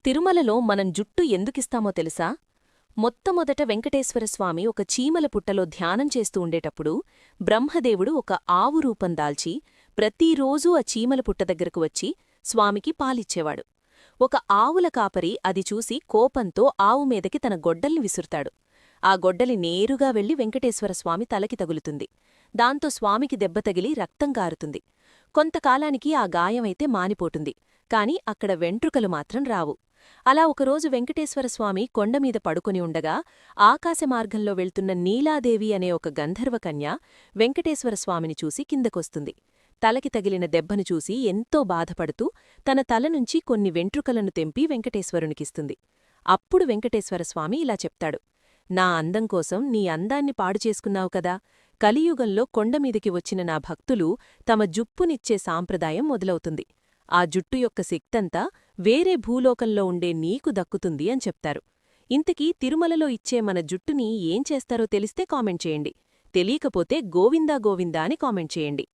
తిరుమలలో మనం జుట్టు ఎందుకిస్తామో తెలుసా? మొట్టమొదట వెంకటేశ్వరస్వామి ఒక చీమల పుట్టలో ధ్యానం చేస్తూ ఉండేటప్పుడు బ్రహ్మదేవుడు ఒక ఆవు రూపం దాల్చి ప్రతిరోజూ ఆ చీమల పుట్ట దగ్గరకు వచ్చి స్వామికి పాలిచ్చేవాడు. ఒక ఆవుల కాపరి అది చూసి కోపంతో ఆవు మీదకి తన గొడ్డల్ని విసురుతాడు. ఆ గొడ్డలి నేరుగా వెళ్లి వెంకటేశ్వరస్వామి తలకి తగులుతుంది. దాంతో స్వామికి దెబ్బ తగిలి రక్తం కారుతుంది. కొంతకాలానికి ఆ గాయమైతే మానిపోతుంది. కాని అక్కడ వెంట్రుకలు మాత్రం రావు. అలా ఒకరోజు వెంకటేశ్వరస్వామి కొండమీద పడుకుని ఉండగా ఆకాశమార్గంలో వెళ్తున్న నీలాదేవి అనే ఒక గంధర్వకన్య వెంకటేశ్వరస్వామిని చూసి కిందకొస్తుంది. తలకి తగిలిన దెబ్బను చూసి ఎంతో బాధపడుతూ తన తలనుంచి కొన్ని వెంట్రుకలను తెంపి వెంకటేశ్వరునికిస్తుంది. అప్పుడు వెంకటేశ్వరస్వామి ఇలా చెప్తాడు: నా అందం కోసం నీ అందాన్ని పాడుచేసుకున్నావు కదా. కలియుగంలో కొండమీదికి వచ్చిన నా భక్తులు తమ జుప్పునిచ్చే సాంప్రదాయం మొదలవుతుంది. ఆ జుట్టు యొక్క శక్తంతా వేరే భూలోకంలో ఉండే నీకు దక్కుతుంది అని చెప్తారు. ఇంతకీ తిరుమలలో ఇచ్చే మన జుట్టుని ఏం చేస్తారో తెలిస్తే కామెంట్ చేయండి. తెలియకపోతే గోవిందా గోవిందా అని కామెంట్ చేయండి.